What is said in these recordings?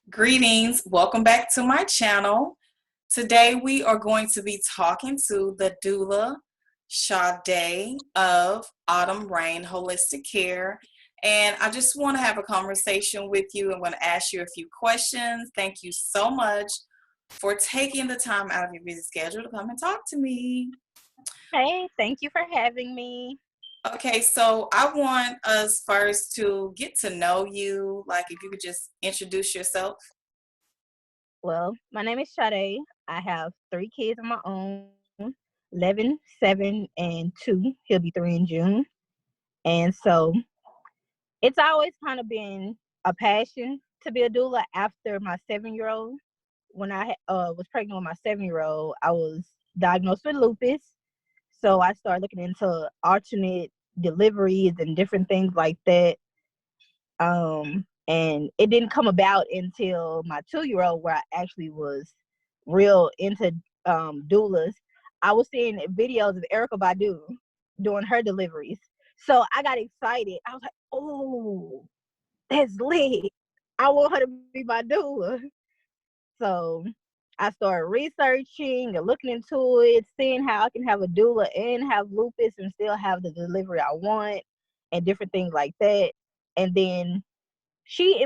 Greetings, welcome back to my channel. Today we are going to be talking to the doula, Sade of Autumn Rain Holistic Care. And I just want to have a conversation with you. I'm going to ask you a few questions. Thank you so much for taking the time out of your busy schedule to come and talk to me. Hey, thank you for having me. Okay, so I want us first to get to know you. Like, if you could just introduce yourself. Well, my name is Sade. I have 3 kids of my own, 11, 7, and 2. He'll be 3 in June. And so it's always kind of been a passion to be a doula after my 7-year-old. When I was pregnant with my 7-year-old, I was diagnosed with lupus. So I started looking into alternate deliveries and different things like that. And it didn't come about until my 2-year-old, where I actually was real into doulas. I was seeing videos of Erica Badu doing her deliveries. So I got excited. I was like, oh, that's lit. I want her to be my doula. So I started researching and looking into it, seeing how I can have a doula and have lupus and still have the delivery I want and different things like that. And then she's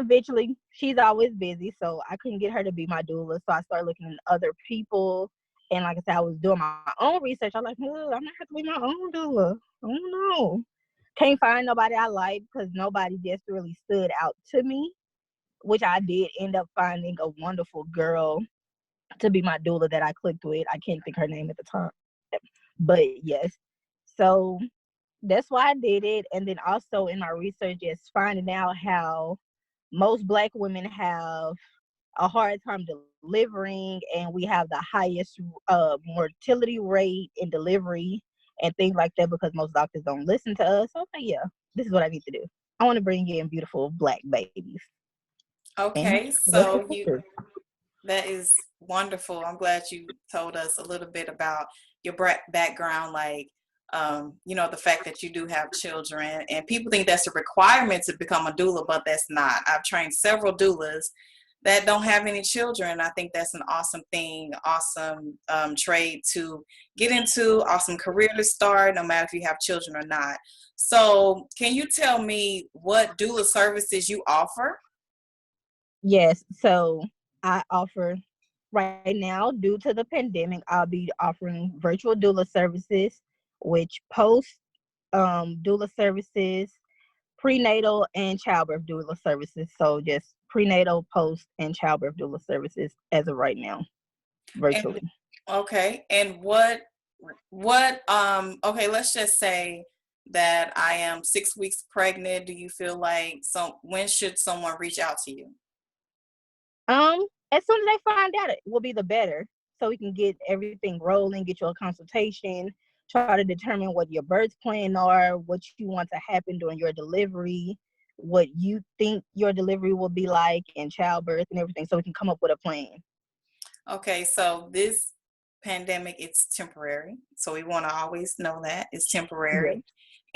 always busy, so I couldn't get her to be my doula. So I started looking at other people. And like I said, I was doing my own research. I'm like, I'm gonna have to be my own doula. I don't know. Can't find nobody I like because nobody just really stood out to me, which I did end up finding a wonderful girl to be my doula that I clicked with. I can't think her name at the time. But yes. So that's why I did it. And then also in my research is finding out how most Black women have a hard time delivering, and we have the highest mortality rate in delivery and things like that because most doctors don't listen to us. So yeah, this is what I need to do. I want to bring in beautiful Black babies. Okay, so that is wonderful. I'm glad you told us a little bit about your background, like, the fact that you do have children. And people think that's a requirement to become a doula, but that's not. I've trained several doulas that don't have any children. I think that's an awesome thing, awesome trade to get into, awesome career to start, no matter if you have children or not. So can you tell me what doula services you offer? Yes, so I offer right now, due to the pandemic, I'll be offering virtual doula services, which post doula services, prenatal and childbirth doula services. So just prenatal, post, and childbirth doula services as of right now, And virtually. okay, and okay, let's just say that I am 6 weeks pregnant. Do you feel like when should someone reach out to you? As soon as they find out, it will be the better. So we can get everything rolling, get you a consultation, try to determine what your birth plan are, what you want to happen during your delivery, what you think your delivery will be like, and childbirth and everything, so we can come up with a plan. Okay, so this pandemic, it's temporary. So we want to always know that it's Yeah. temporary.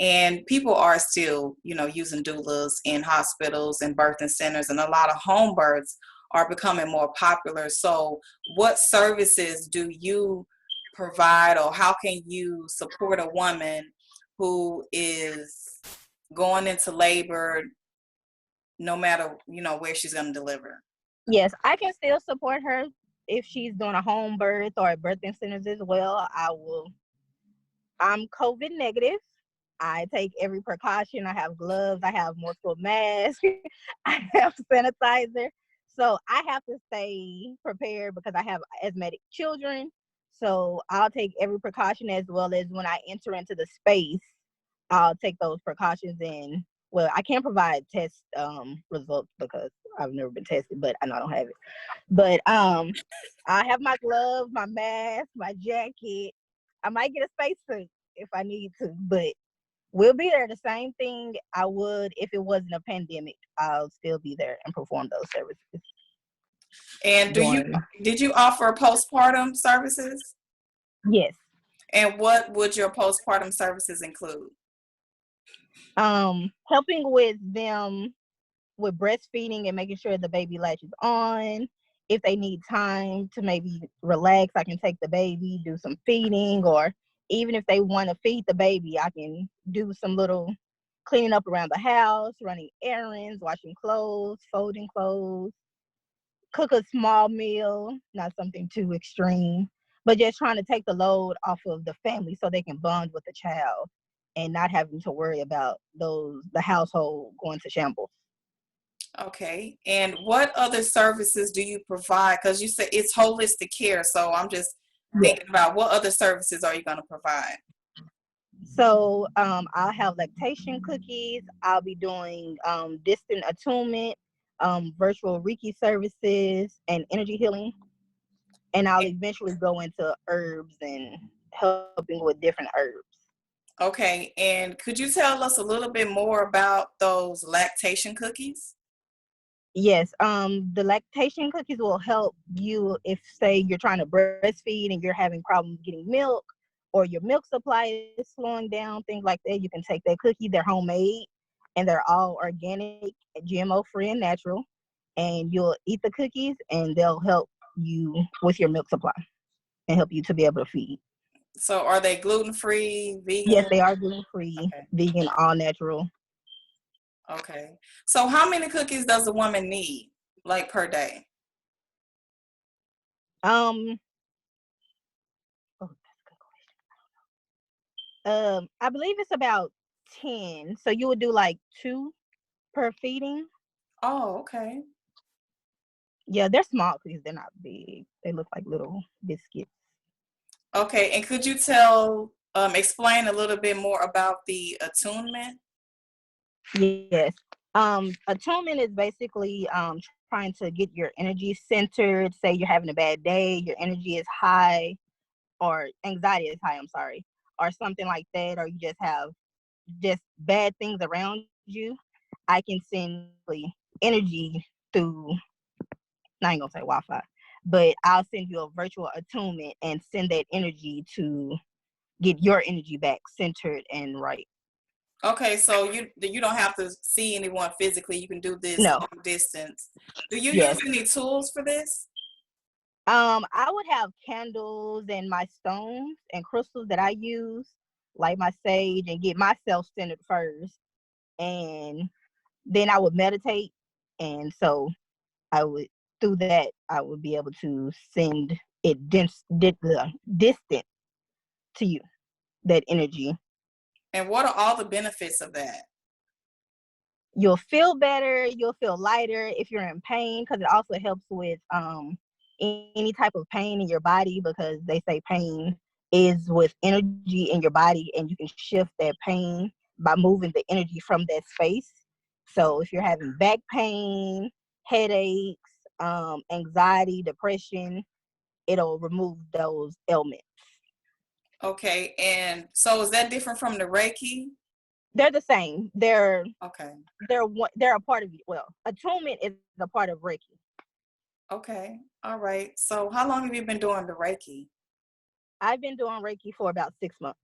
And people are still, using doulas in hospitals and birthing centers, and a lot of home births are becoming more popular. So what services do you provide, or how can you support a woman who is going into labor, no matter, where she's going to deliver? Yes, I can still support her if she's doing a home birth or at birthing centers as well. I'm COVID negative. I take every precaution. I have gloves. I have multiple masks. I have sanitizer. So I have to stay prepared because I have asthmatic children. So I'll take every precaution, as well as when I enter into the space, I'll take those precautions in. Well, I can't provide test results because I've never been tested, but I know I don't have it. But I have my gloves, my mask, my jacket. I might get a spacesuit if I need to, but we'll be there. The same thing I would if it wasn't a pandemic. I'll still be there and perform those services. And did you offer postpartum services? Yes. And what would your postpartum services include? Helping with them with breastfeeding and making sure the baby latches on. If they need time to maybe relax, I can take the baby, do some feeding, or even if they want to feed the baby, I can do some little cleaning up around the house, running errands, washing clothes, folding clothes, cook a small meal, not something too extreme, but just trying to take the load off of the family so they can bond with the child and not having to worry about the household going to shambles. Okay. And what other services do you provide? Because you said it's holistic care. So I'm just Yeah. thinking about what other services are you going to provide? So I'll have lactation cookies. I'll be doing distant attunement, virtual Reiki services, and energy healing. And I'll eventually go into herbs and helping with different herbs. Okay. And could you tell us a little bit more about those lactation cookies? Yes, the lactation cookies will help you if, say, you're trying to breastfeed and you're having problems getting milk, or your milk supply is slowing down, things like that. You can take that cookie. They're homemade and they're all organic, GMO free, and natural. And you'll eat the cookies and they'll help you with your milk supply and help you to be able to feed. So are they gluten-free, Yes, vegan? they are gluten free, Okay. vegan, all natural. Okay. So how many cookies does a woman need, like per day? Um, oh, that's a good question. I believe it's about 10. So you would do like 2 per feeding. Oh, okay. Yeah, they're small cookies. They're not big. They look like little biscuits. Okay. And could you explain a little bit more about the attunement? Yes. Attunement is basically trying to get your energy centered. Say you're having a bad day, your energy is high, or anxiety is high, I'm sorry, or something like that, or you just have just bad things around you. I can send energy through, I ain't gonna say Wi-Fi, but I'll send you a virtual attunement and send that energy to get your energy back centered and right. Okay, so you don't have to see anyone physically. You can do this No. long distance. Do you Yes. use any tools for this? I would have candles and my stones and crystals that I use, like my sage, and get myself centered first. And then I would meditate. And so I would, through that, I would be able to send it distant to you, that energy. And what are all the benefits of that? You'll feel better, you'll feel lighter if you're in pain, because it also helps with any type of pain in your body, because they say pain is with energy in your body and you can shift that pain by moving the energy from that space. So if you're having back pain, headaches, anxiety, depression, it'll remove those ailments. Okay, and so is that different from the Reiki? They're the same. Okay. They're a part of you. Well, attunement is a part of Reiki. Okay. All right. So how long have you been doing the Reiki? I've been doing Reiki for about 6 months.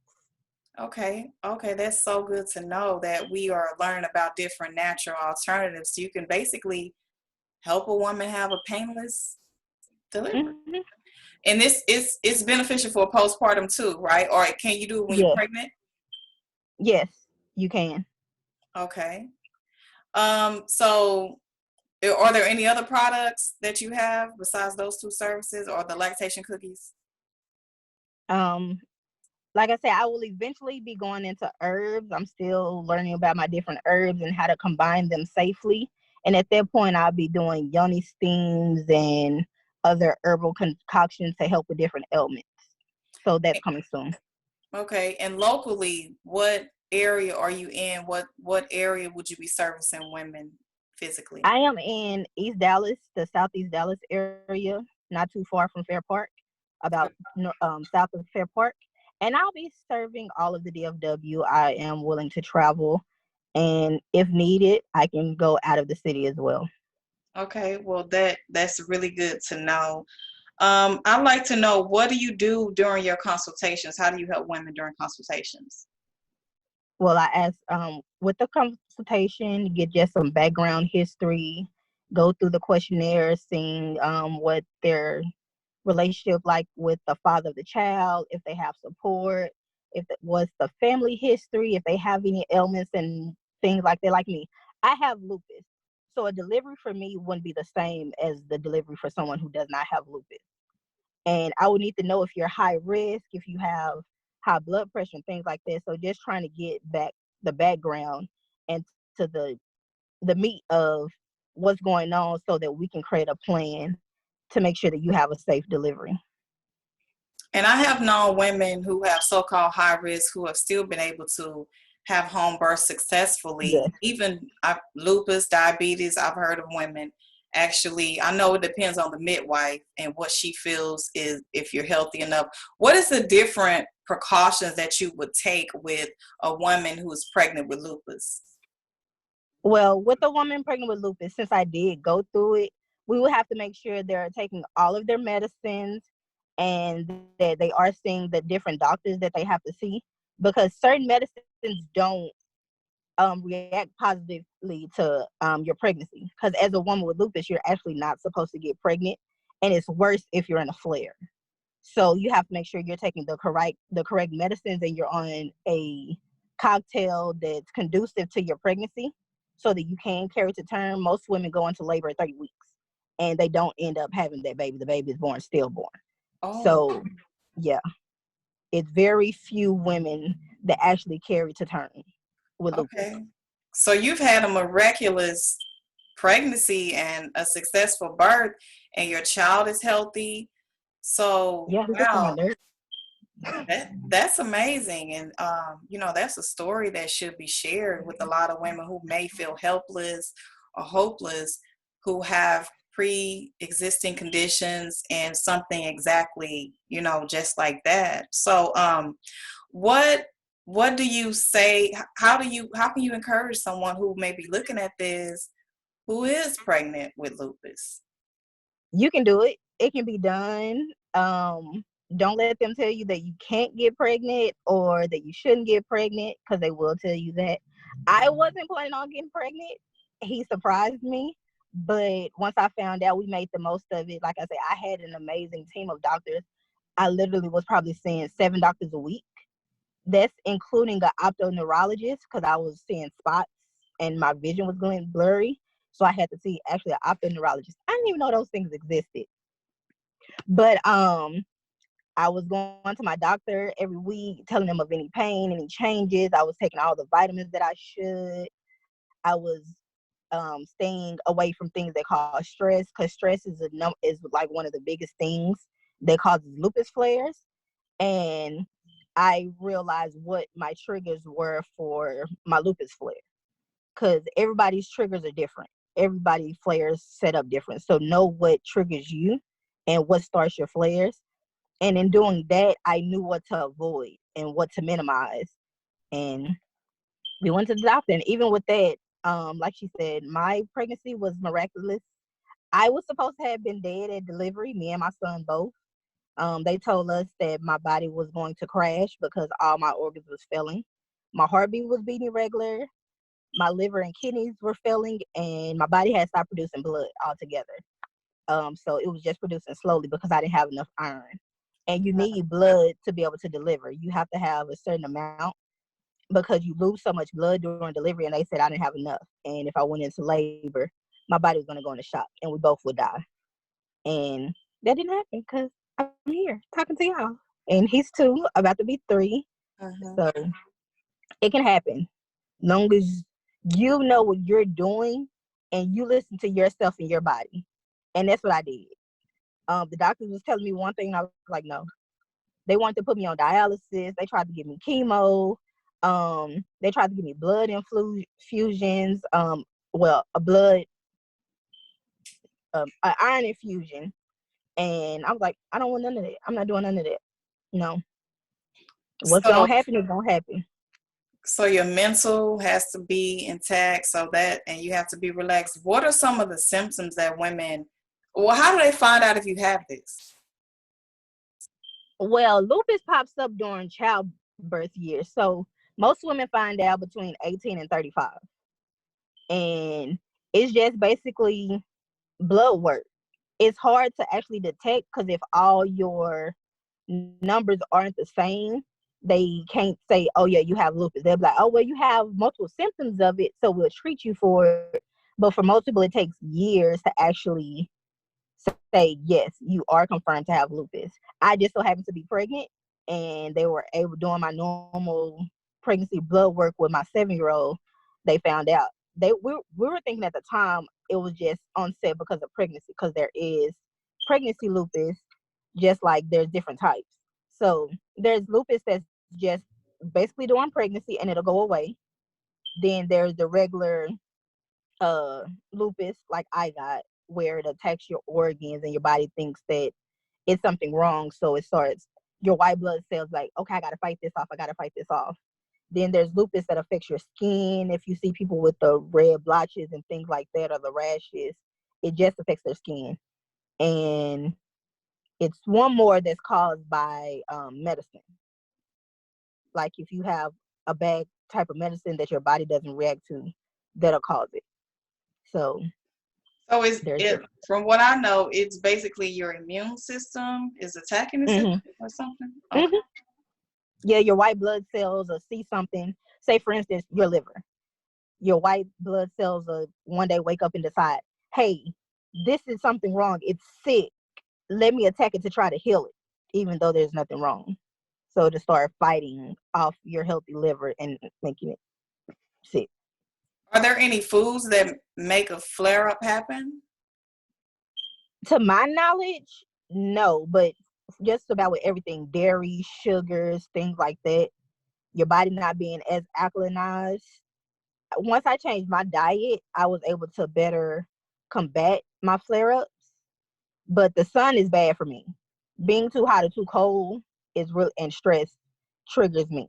Okay. Okay. That's so good to know that we are learning about different natural alternatives. So you can basically help a woman have a painless delivery. Mm-hmm. And this is it's beneficial for postpartum too, right? Or can you do it when you're Yeah. pregnant? Yes, you can. Okay. So are there any other products that you have besides those two services or the lactation cookies? Um, like I said, I will eventually be going into herbs. I'm still learning about my different herbs and how to combine them safely. And at that point, I'll be doing yoni steams and other herbal concoctions to help with different ailments. So that's coming soon. Okay. And locally, what area are you in? What area would you be servicing women physically? I am in East Dallas, the Southeast Dallas area, not too far from Fair Park, about south of Fair Park. And I'll be serving all of the DFW. I am willing to travel, and if needed, I can go out of the city as well. Okay. Well, that's really good to know. I'd like to know, what do you do during your consultations? How do you help women during consultations? Well, I ask with the consultation, get just some background history, go through the questionnaire, seeing what their relationship like with the father of the child, if they have support, what's the family history, if they have any ailments and things like that. Like me, I have lupus. So a delivery for me wouldn't be the same as the delivery for someone who does not have lupus. And I would need to know if you're high risk, if you have high blood pressure and things like that. So just trying to get back the background and to the meat of what's going on so that we can create a plan to make sure that you have a safe delivery. And I have known women who have so-called high risk who have still been able to have home births successfully. Yes. Even lupus, diabetes, I've heard of women actually, I know it depends on the midwife and what she feels is if you're healthy enough. What is the different precautions that you would take with a woman who is pregnant with lupus? Well, with a woman pregnant with lupus, since I did go through it, we would have to make sure they're taking all of their medicines and that they are seeing the different doctors that they have to see, because certain medicines don't react positively to your pregnancy. Because as a woman with lupus, you're actually not supposed to get pregnant, and it's worse if you're in a flare. So you have to make sure you're taking the correct medicines and you're on a cocktail that's conducive to your pregnancy so that you can carry to term. Most women go into labor at 30 weeks and they don't end up having that baby. The baby is born stillborn. Oh, So yeah, it's very few women that actually carry to term with lupus. okay. So you've had a miraculous pregnancy and a successful birth, and your child is healthy. So Yeah, this is my wow, nerd. that's amazing. And that's a story that should be shared with a lot of women who may feel helpless or hopeless, who have pre-existing conditions and something exactly, just like that. So what do you say, how can you encourage someone who may be looking at this who is pregnant with lupus? You can do it. It can be done. Don't let them tell you that you can't get pregnant or that you shouldn't get pregnant, because they will tell you that. I wasn't planning on getting pregnant. He surprised me. But once I found out, we made the most of it. Like I said, I had an amazing team of doctors. I literally was probably seeing 7 doctors a week. That's including an optoneurologist, because I was seeing spots and my vision was going blurry. So I had to see actually an optoneurologist. I didn't even know those things existed. But I was going to my doctor every week, telling them of any pain, any changes. I was taking all the vitamins that I should. I was staying away from things that cause stress, because stress is like one of the biggest things that causes lupus flares. And I realized what my triggers were for my lupus flare, because everybody's triggers are different. Everybody flares set up different. So know what triggers you and what starts your flares. And in doing that, I knew what to avoid and what to minimize. And we went to the doctor. And even with that, like she said, my pregnancy was miraculous. I was supposed to have been dead at delivery, me and my son both. They told us that my body was going to crash because all my organs was failing. My heartbeat was beating regular. My liver and kidneys were failing, and my body had stopped producing blood altogether. So it was just producing slowly because I didn't have enough iron. And you need blood to be able to deliver. You have to have a certain amount because you lose so much blood during delivery. And they said I didn't have enough. And if I went into labor, my body was going to go into shock and we both would die. And that didn't happen because I'm here talking to y'all. And he's 2, about to be 3. Uh-huh. So it can happen. Long as you know what you're doing and you listen to yourself and your body. And that's what I did. The doctors was telling me one thing, and I was like, no. They wanted to put me on dialysis. They tried to give me chemo. They tried to give me blood infusions. A blood, an iron infusion. And I was like, I don't want none of that. I'm not doing none of that. No. What's So gonna happen is gonna happen. so your mental has to be intact, and you have to be relaxed. What are some of the symptoms that how do they find out if you have this? Well, lupus pops up during childbirth years. So Most women find out between 18 and 35. And it's just basically blood work. It's hard to actually detect because if all your numbers aren't the same, they can't say, oh yeah, you have lupus. They'll be like, oh well, you have multiple symptoms of it, so we'll treat you for it. But for most people, it takes years to actually say, yes, you are confirmed to have lupus. I just so happened to be pregnant, and they were able, doing my normal pregnancy blood work with my 7-year-old, they found out. We were thinking at the time it was just onset because of pregnancy, because there is pregnancy lupus, just like there's different types. So there's lupus that's just basically during pregnancy and it'll go away. Then there's the regular uh lupus like I got, where it attacks your organs and your body thinks that it's something wrong, so it starts, your white blood cells like, okay, I gotta fight this off, I gotta fight this off. Then there's lupus that affects your skin. If you see people with the red blotches and things like that, or the rashes, it just affects their skin. And it's one more that's caused by medicine. Like if you have a bad type of medicine that your body doesn't react to, that'll cause it. So So is there's it, different. from what I know, it's basically your immune system is attacking it Hmm. or something? Okay. Hmm. Yeah, your white blood cells will see something. Say, for instance, your liver. Your white blood cells will one day wake up and decide, hey, this is something wrong. It's sick. Let me attack it to try to heal it, even though there's nothing wrong. So to start fighting off your healthy liver and making it sick. Are there any foods that make a flare up happen? To my knowledge, no, but just about with everything, dairy, sugars, things like that, your body not being as alkalinized. Once I changed my diet, I was able to better combat my flare ups. But the sun is bad for me. Being too hot or too cold is real, and stress triggers me.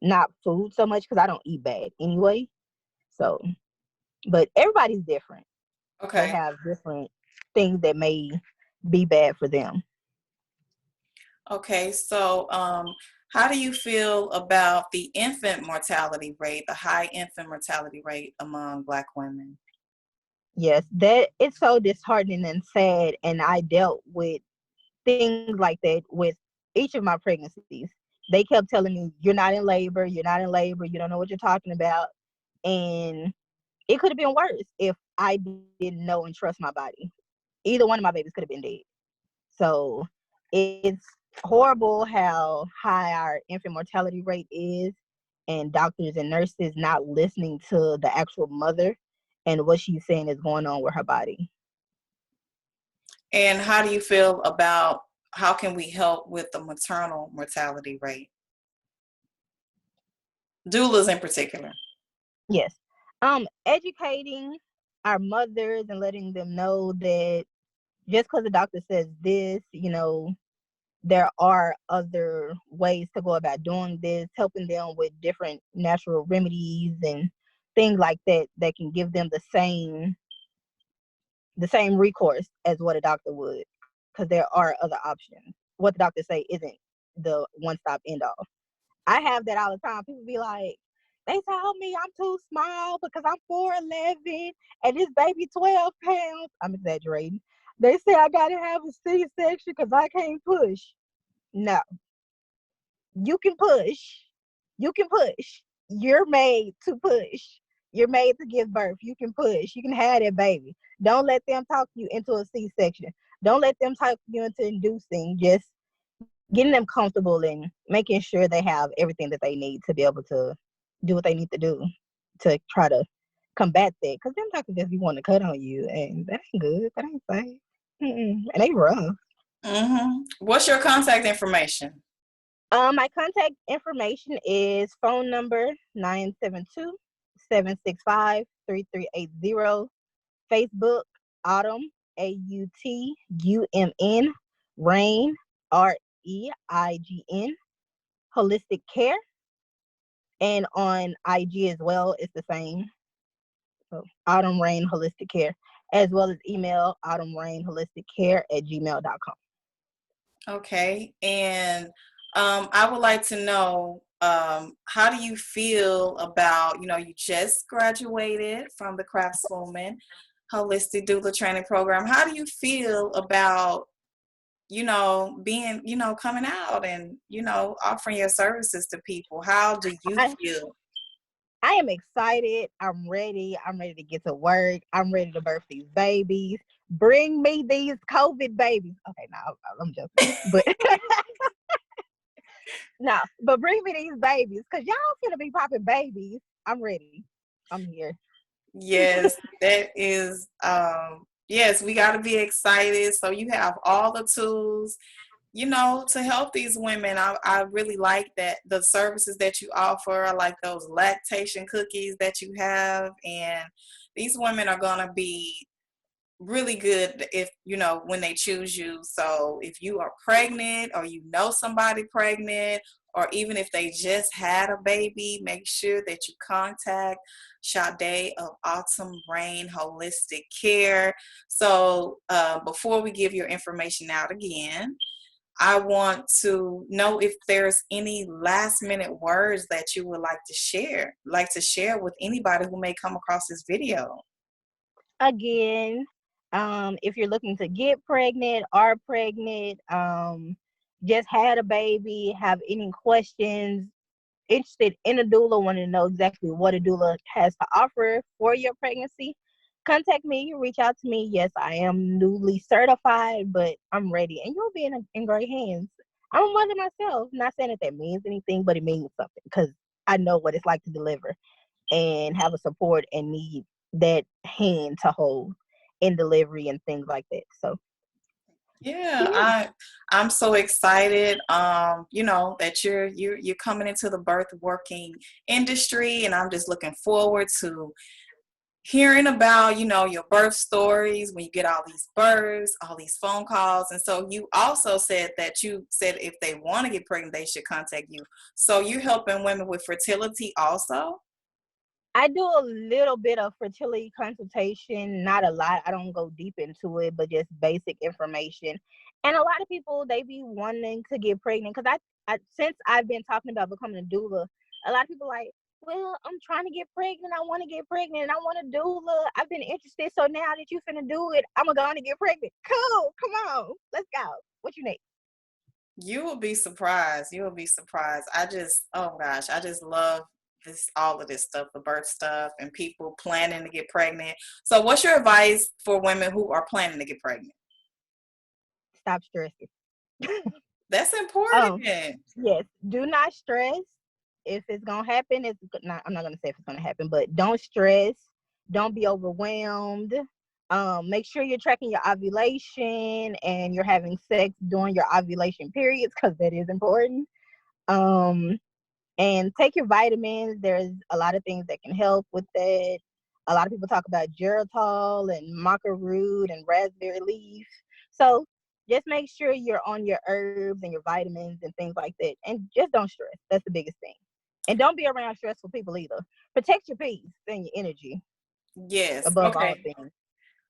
Not food so much because I don't eat bad anyway. So, but everybody's different. They Okay. have different things that may be bad for them. Okay. So, how do you feel about the infant mortality rate, the high infant mortality rate among Black women? Yes, that it's so disheartening and sad. And I dealt with things like that with each of my pregnancies. They kept telling me, you're not in labor, you're not in labor, you don't know what you're talking about. And it could have been worse if I didn't know and trust my body. Either one of my babies could have been dead. So it's horrible how high our infant mortality rate is, and doctors and nurses not listening to the actual mother and what she's saying is going on with her body. And how do you feel about how can we help with the maternal mortality rate? Doulas in particular. Yes. Educating our mothers and letting them know that just because the doctor says this, there are other ways to go about doing this, helping them with different natural remedies and things like that that can give them the same recourse as what a doctor would, because there are other options. What the doctors say isn't the one stop end all. I have that all the time. People be like, they told me I'm too small because I'm 4'11" and this baby 12 pounds. I'm exaggerating. They say I gotta have a C-section because I can't push. No, you can push. You can push. You're made to push. You're made to give birth. You can push. You can have that baby. Don't let them talk you into a C-section. Don't let them talk you into inducing. Just getting them comfortable and making sure they have everything that they need to be able to do what they need to do to try to combat that. Because them doctors just be wanting to cut on you, and that ain't good. That ain't safe. And they rough. What's your contact information? My contact information is phone number 972-765-3380. Facebook, Autumn, AUTUMN, Rain, REIGN, Holistic Care. And on IG as well, it's the same. So Autumn Rain Holistic Care, as well as email autumnrainholistic care@gmail.com. Okay. And I would like to know, how do you feel about, you just graduated from the Craftswoman Holistic Doula Training Program. How do you feel about, being, coming out and, offering your services to people? How do you I, feel? I am excited. I'm ready. I'm ready to get to work. I'm ready to birth these babies. Bring me these COVID babies. Okay, no, I'm joking. But no, but bring me these babies because y'all gonna be popping babies. I'm ready. I'm here. Yes, that is, yes, we got to be excited. So you have all the tools, to help these women. I really like that the services that you offer. I like those lactation cookies that you have. And these women are going to be really good if, when they choose you. So if you are pregnant or somebody pregnant, or even if they just had a baby, make sure that you contact Sade of Autumn Rain Holistic Care. So before we give your information out again, I want to know if there's any last minute words that you would like to share with anybody who may come across this video. Again, if you're looking to get pregnant, are pregnant, just had a baby, have any questions, interested in a doula, want to know exactly what a doula has to offer for your pregnancy, contact me, reach out to me. Yes, I am newly certified, but I'm ready, and you'll be in great hands. I'm a mother myself. Not saying that means anything, but it means something because I know what it's like to deliver and have a support and need that hand to hold in delivery and things like that. So Yeah, I'm so excited, that you're coming into the birth working industry, and I'm just looking forward to hearing about, your birth stories when you get all these births, all these phone calls. And so you also said if they want to get pregnant, they should contact you. So you're helping women with fertility also? I do a little bit of fertility consultation, not a lot. I don't go deep into it, but just basic information. And a lot of people, they be wanting to get pregnant because since I've been talking about becoming a doula, a lot of people like, well, I'm trying to get pregnant. I want to get pregnant and I want a doula. I've been interested. So now that you finna do it, I'm going to get pregnant. Cool. Come on. Let's go. What you need? You will be surprised. You will be surprised. Oh gosh, I just love all of this stuff, the birth stuff and people planning to get pregnant. So what's your advice for women who are planning to get pregnant? Stop stressing. That's Oh, important. yes. Do not stress. If it's gonna happen, it's not. I'm not gonna say if it's gonna happen, but don't stress. Don't be overwhelmed. Make sure you're tracking your ovulation and you're having sex during your ovulation periods because that is important. Um, and take your vitamins. There's a lot of things that can help with that. A lot of people talk about geritol and maca root and raspberry leaf. So just make sure you're on your herbs and your vitamins and things like that. And just don't stress. That's the biggest thing. And don't be around stressful people either. Protect your peace and your energy Yes. above all Okay. things.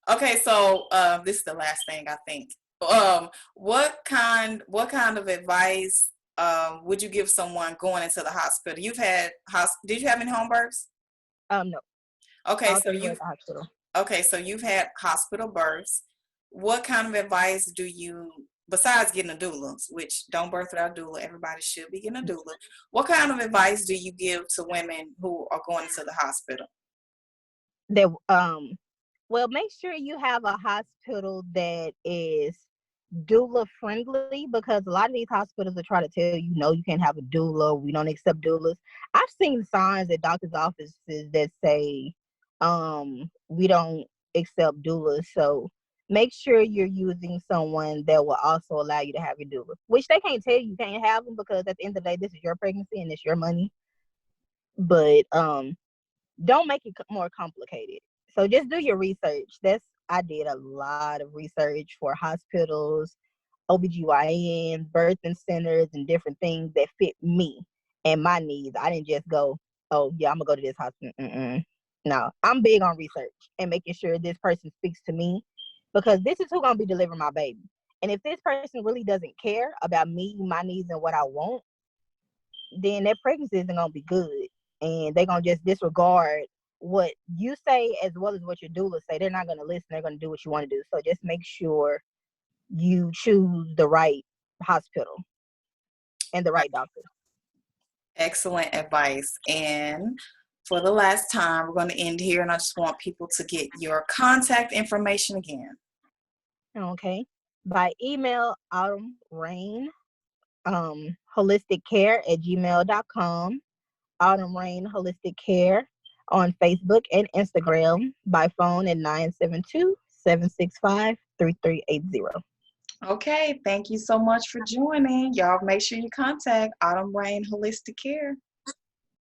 Okay, so this is the last thing I think. What kind of advice would you give someone going into the hospital? Did you have any home births? No. Okay, All so three were at the hospital. you've had hospital births. What kind of advice do you, besides getting a doula, which don't birth without a doula, everybody should be getting a doula. What kind of advice do you give to women who are going into the hospital? That well, make sure you have a hospital that is doula friendly because a lot of these hospitals will try to tell you no, you can't have a doula, we don't accept doulas. I've seen signs at doctors' offices that say we don't accept doulas. So make sure you're using someone that will also allow you to have your doula, which they can't tell you can't have them because at the end of the day this is your pregnancy and it's your money. But don't make it more complicated. So just do your research. I did a lot of research for hospitals, OBGYN, birthing centers, and different things that fit me and my needs. I didn't just go, oh, yeah, I'm going to go to this hospital. No, I'm big on research and making sure this person speaks to me because this is who's going to be delivering my baby. And if this person really doesn't care about me, my needs, and what I want, then that pregnancy isn't gonna be good, and they're gonna just disregard what you say as well as what your doula say. They're not gonna listen. They're gonna do what you want to do. So just make sure you choose the right hospital and the right doctor. Excellent advice. And for the last time, we're going to end here, and I just want people to get your contact information again. Okay. By email, autumnrain holistic care@gmail.com. Autumn Rain Holistic Care on Facebook and Instagram. By phone at 972-765-3380. Okay, thank you so much for joining. Y'all make sure you contact Autumn Rain Holistic Care.